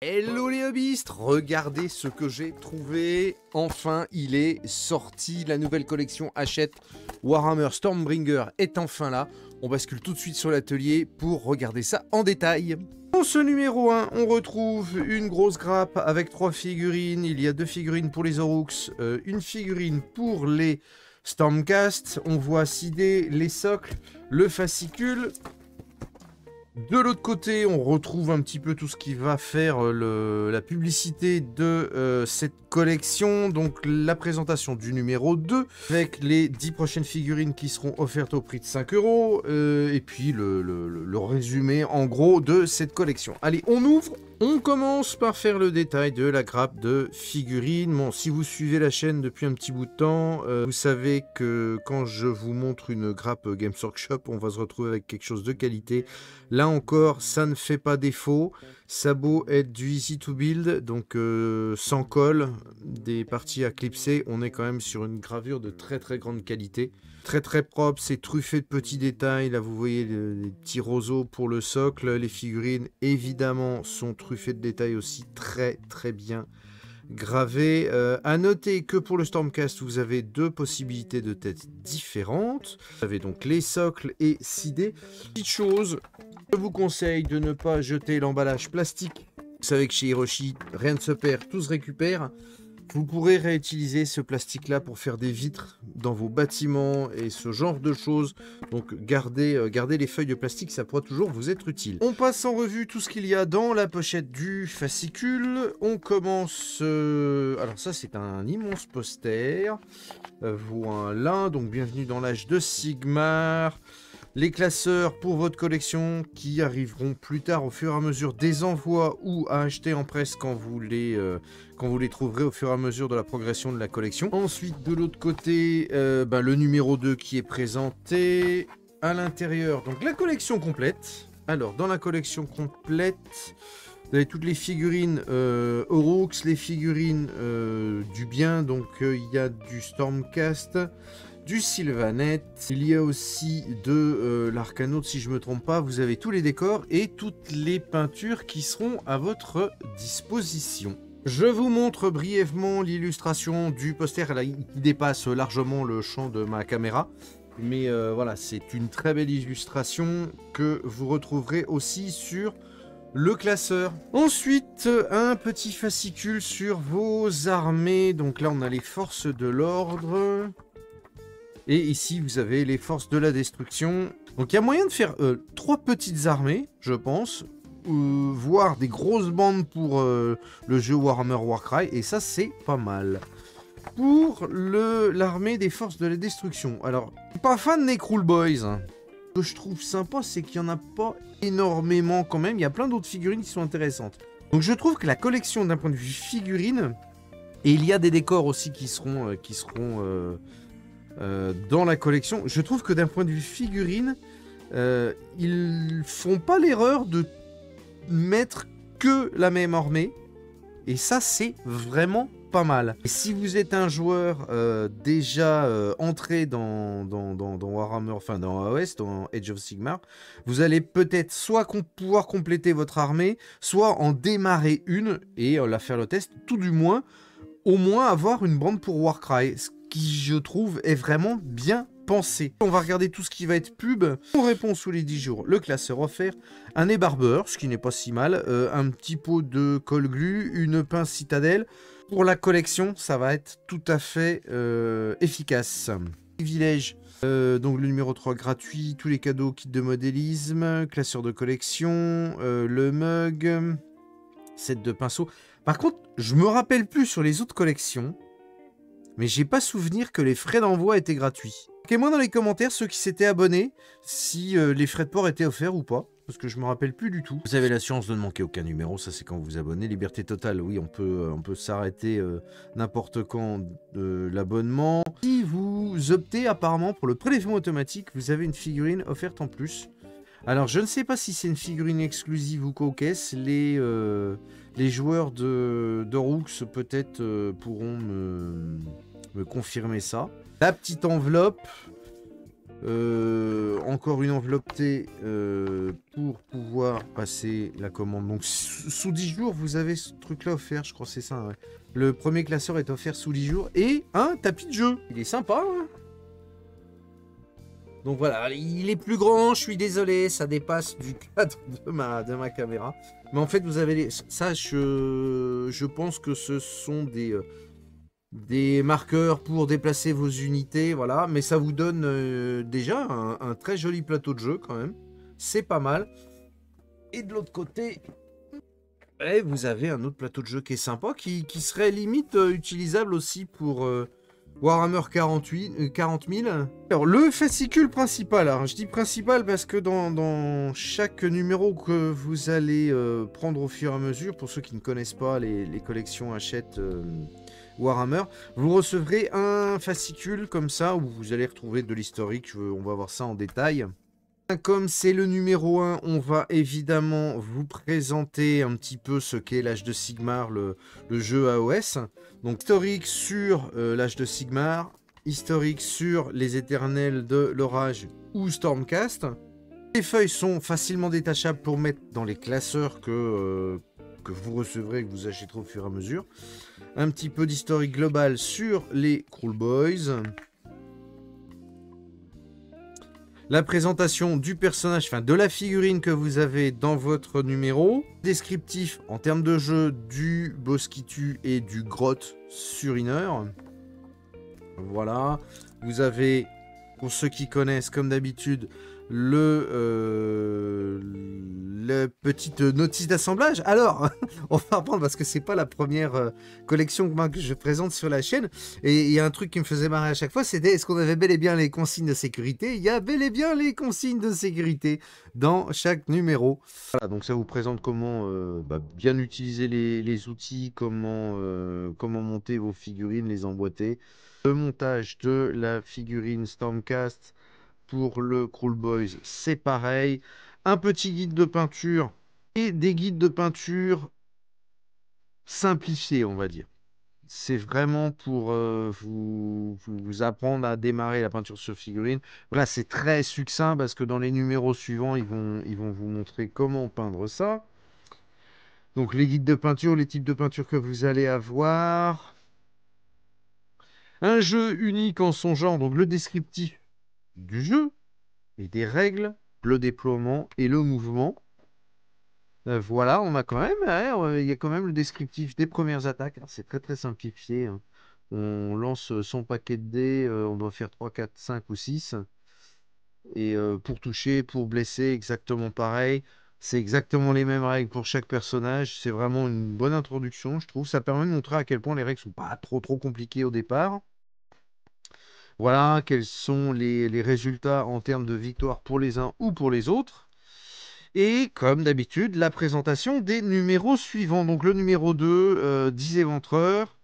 Hello les hobbyistes, regardez ce que j'ai trouvé. Enfin, il est sorti, la nouvelle collection Hachette Warhammer Stormbringer est enfin là. On bascule tout de suite sur l'atelier pour regarder ça en détail. Dans ce numéro 1, on retrouve une grosse grappe avec 3 figurines. Il y a 2 figurines pour les Oryx, une figurine pour les Stormcast. On voit Sidé, les socles, le fascicule. De l'autre côté, on retrouve un petit peu tout ce qui va faire la publicité de cette collection. Donc la présentation du numéro 2 avec les 10 prochaines figurines qui seront offertes au prix de 5 €. Et puis le résumé en gros de cette collection. Allez, on ouvre. On commence par faire le détail de la grappe de figurines. Bon, si vous suivez la chaîne depuis un petit bout de temps, vous savez que quand je vous montre une grappe Games Workshop, on va se retrouver avec quelque chose de qualité. Là encore, ça ne fait pas défaut. Ça a beau être du easy to build, donc sans colle, des parties à clipser, on est quand même sur une gravure de très très grande qualité. Très très propre, c'est truffé de petits détails. Là vous voyez les petits roseaux pour le socle. Les figurines évidemment sont truffées de détails aussi, très très bien gravées. À noter que pour le Stormcast vous avez 2 possibilités de têtes différentes. Vous avez donc les socles et Sidé. Petite chose, je vous conseille de ne pas jeter l'emballage plastique. Vous savez que chez Hiroshi, rien ne se perd, tout se récupère. Vous pourrez réutiliser ce plastique-là pour faire des vitres dans vos bâtiments et ce genre de choses. Donc gardez les feuilles de plastique, ça pourra toujours vous être utile. On passe en revue tout ce qu'il y a dans la pochette du fascicule. On commence... Alors ça, c'est un immense poster. Voilà, donc bienvenue dans l'âge de Sigmar. Les classeurs pour votre collection qui arriveront plus tard au fur et à mesure des envois ou à acheter en presse quand vous les trouverez au fur et à mesure de la progression de la collection. Ensuite, de l'autre côté, le numéro 2 qui est présenté à l'intérieur. Donc la collection complète. Alors, dans la collection complète, vous avez toutes les figurines Oryx, les figurines du bien. Donc, il y a du Stormcast, du Sylvanet, il y a aussi de l'Arcanaut, si je ne me trompe pas. Vous avez tous les décors et toutes les peintures qui seront à votre disposition. Je vous montre brièvement l'illustration du poster. Là, il dépasse largement le champ de ma caméra. Mais voilà, c'est une très belle illustration que vous retrouverez aussi sur le classeur. Ensuite, un petit fascicule sur vos armées. Donc là, on a les forces de l'ordre. Et ici, vous avez les forces de la destruction. Donc, il y a moyen de faire 3 petites armées, je pense. Voire des grosses bandes pour le jeu Warhammer Warcry. Et ça, c'est pas mal. Pour l'armée des forces de la destruction. Alors, je suis pas fan des Cruel Boys. Hein. Ce que je trouve sympa, c'est qu'il n'y en a pas énormément quand même. Il y a plein d'autres figurines qui sont intéressantes. Donc, je trouve que la collection, d'un point de vue figurine... Et il y a des décors aussi qui seront dans la collection. Je trouve que d'un point de vue figurine, ils font pas l'erreur de mettre que la même armée. Et ça, c'est vraiment pas mal. Et si vous êtes un joueur déjà entré dans Warhammer, enfin dans AOS, dans Age of Sigmar, vous allez peut-être soit pouvoir compléter votre armée, soit en démarrer une et la faire le test, tout du moins, au moins avoir une bande pour Warcry, ce qui, je trouve, est vraiment bien pensé. On va regarder tout ce qui va être pub. On répond sous les 10 jours, le classeur offert, un ébarbeur, ce qui n'est pas si mal, un petit pot de colle glue, une pince citadelle. Pour la collection, ça va être tout à fait efficace. Privilège, donc le numéro 3 gratuit, tous les cadeaux, kit de modélisme, classeur de collection, le mug, set de pinceau. Par contre, je me rappelle plus sur les autres collections, mais j'ai pas souvenir que les frais d'envoi étaient gratuits. Marquez-moi dans les commentaires ceux qui s'étaient abonnés, si les frais de port étaient offerts ou pas, parce que je me rappelle plus du tout. Vous avez l'assurance de ne manquer aucun numéro, ça c'est quand vous vous abonnez. Liberté totale, oui, on peut s'arrêter n'importe quand de l'abonnement. Si vous optez apparemment pour le prélèvement automatique, vous avez une figurine offerte en plus. Alors, je ne sais pas si c'est une figurine exclusive ou coquesse. Les joueurs de Roux peut-être pourront me confirmer ça. La petite enveloppe. Encore une enveloppe T pour pouvoir passer la commande. Donc sous 10 jours, vous avez ce truc-là offert, je crois que c'est ça. Ouais. Le premier classeur est offert sous 10 jours. Et un tapis de jeu. Il est sympa, hein. Donc voilà, il est plus grand, je suis désolé, ça dépasse du cadre de ma caméra. Mais en fait, vous avez ça, je pense que ce sont des marqueurs pour déplacer vos unités, voilà. Mais ça vous donne déjà un très joli plateau de jeu quand même. C'est pas mal. Et de l'autre côté, vous avez un autre plateau de jeu qui est sympa, qui serait limite utilisable aussi pour Warhammer 40 000. Alors, le fascicule principal, alors je dis principal parce que dans chaque numéro que vous allez prendre au fur et à mesure, pour ceux qui ne connaissent pas les collections Hachette Warhammer, vous recevrez un fascicule comme ça, où vous allez retrouver de l'historique, on va voir ça en détail. Comme c'est le numéro 1, on va évidemment vous présenter un petit peu ce qu'est l'Âge de Sigmar, le jeu AOS. Donc historique sur l'Âge de Sigmar, historique sur les Éternels de l'Orage ou Stormcast. Les feuilles sont facilement détachables pour mettre dans les classeurs que vous recevrez, que vous achèterez au fur et à mesure. Un petit peu d'historique global sur les Kruleboyz. La présentation du personnage, enfin de la figurine que vous avez dans votre numéro. Descriptif en termes de jeu du boss qui tue et du grotte sur Inner. Voilà. Vous avez, pour ceux qui connaissent comme d'habitude, la petite notice d'assemblage. Alors, on va reprendre parce que c'est pas la première collection que je présente sur la chaîne. Et il y a un truc qui me faisait marrer à chaque fois, c'était est-ce qu'on avait bel et bien les consignes de sécurité? Il y a bel et bien les consignes de sécurité dans chaque numéro. Voilà, donc ça vous présente comment bien utiliser les outils, comment monter vos figurines, les emboîter. Le montage de la figurine Stormcast. Pour le Kruleboyz, c'est pareil. Un petit guide de peinture et des guides de peinture simplifiés, on va dire. C'est vraiment pour vous apprendre à démarrer la peinture sur figurine. Voilà, c'est très succinct parce que dans les numéros suivants, ils vont vous montrer comment peindre ça. Donc les guides de peinture, les types de peinture que vous allez avoir. Un jeu unique en son genre, donc le descriptif du jeu. Et des règles, le déploiement et le mouvement. Voilà, on a quand même, il y a quand même le descriptif des premières attaques. C'est très très simplifié, hein. On lance son paquet de dés, on doit faire 3, 4, 5 ou 6. Et pour toucher, pour blesser, exactement pareil. C'est exactement les mêmes règles pour chaque personnage. C'est vraiment une bonne introduction, je trouve. Ça permet de montrer à quel point les règles sont pas trop compliquées au départ. Voilà, quels sont les résultats en termes de victoire pour les uns ou pour les autres. Et comme d'habitude, la présentation des numéros suivants. Donc le numéro 2, 10 éventreurs.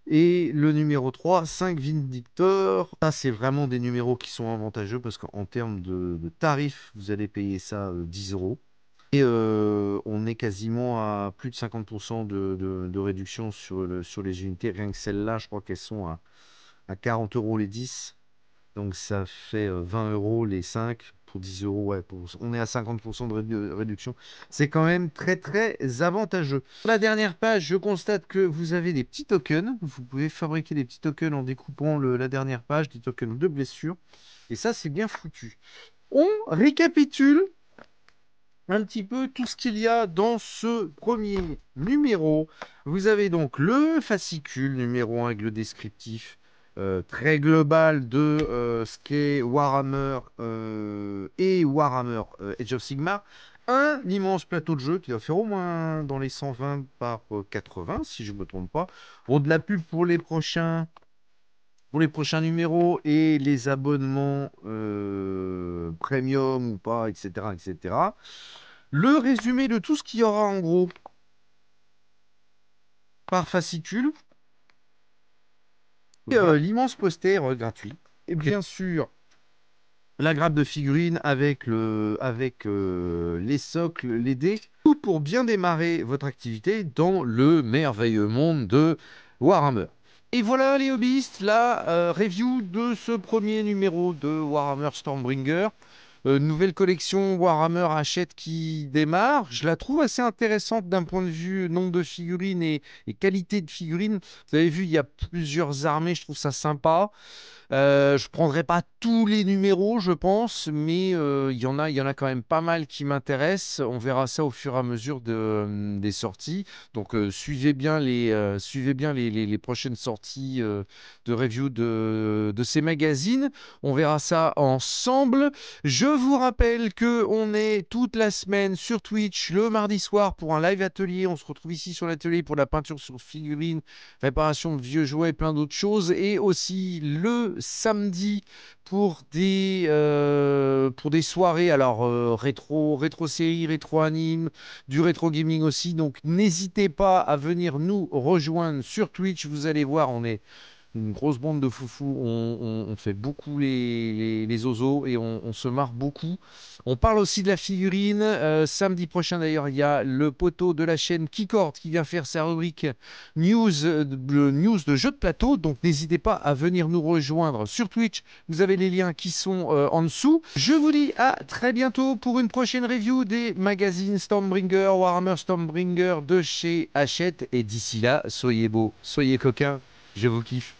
Et le numéro 3, 5 Vindictors. Ça, c'est vraiment des numéros qui sont avantageux parce qu'en termes de tarifs, vous allez payer ça 10 €. Et on est quasiment à plus de 50% de réduction sur les unités. Rien que celles-là, je crois qu'elles sont à 40 € les 10. Donc ça fait 20 € les 5 pour 10 €. Ouais, on est à 50% de réduction. C'est quand même très très avantageux. Sur la dernière page, je constate que vous avez des petits tokens. Vous pouvez fabriquer des petits tokens en découpant la dernière page, des tokens de blessure. Et ça, c'est bien foutu. On récapitule un petit peu tout ce qu'il y a dans ce premier numéro. Vous avez donc le fascicule numéro 1 avec le descriptif très global de ce qu'est Warhammer et Warhammer Age of Sigmar. Un immense plateau de jeu qui doit faire au moins dans les 120 par 80, si je ne me trompe pas. Bon, de la pub pour les prochains numéros et les abonnements premium ou pas, etc., etc. Le résumé de tout ce qu'il y aura en gros par fascicule. L'immense poster gratuit. Et bien sûr, la grappe de figurines avec les socles, les dés. Tout pour bien démarrer votre activité dans le merveilleux monde de Warhammer. Et voilà les hobbyistes, la review de ce premier numéro de Warhammer Stormbringer. Nouvelle collection Warhammer Hachette qui démarre. Je la trouve assez intéressante d'un point de vue nombre de figurines et qualité de figurines. Vous avez vu, il y a plusieurs armées, je trouve ça sympa. Je prendrai pas tous les numéros, je pense, mais il y en a quand même pas mal qui m'intéressent. On verra ça au fur et à mesure des sorties. Donc suivez bien les prochaines sorties de review de ces magazines. On verra ça ensemble. Je vous rappelle que on est toute la semaine sur Twitch le mardi soir pour un live atelier. On se retrouve ici sur l'atelier pour la peinture sur figurines, réparation de vieux jouets et plein d'autres choses. Et aussi le samedi pour des soirées, alors rétro série, rétro anime, du rétro gaming aussi. Donc n'hésitez pas à venir nous rejoindre sur Twitch. Vous allez voir, on est une grosse bande de foufous. On fait beaucoup les osos et on se marre beaucoup. On parle aussi de la figurine. Samedi prochain, d'ailleurs, il y a le poteau de la chaîne Keycord qui vient faire sa rubrique news de jeux de plateau. Donc, n'hésitez pas à venir nous rejoindre sur Twitch. Vous avez les liens qui sont en dessous. Je vous dis à très bientôt pour une prochaine review des magazines Stormbringer, Warhammer Stormbringer de chez Hachette. Et d'ici là, soyez beaux, soyez coquins. Je vous kiffe.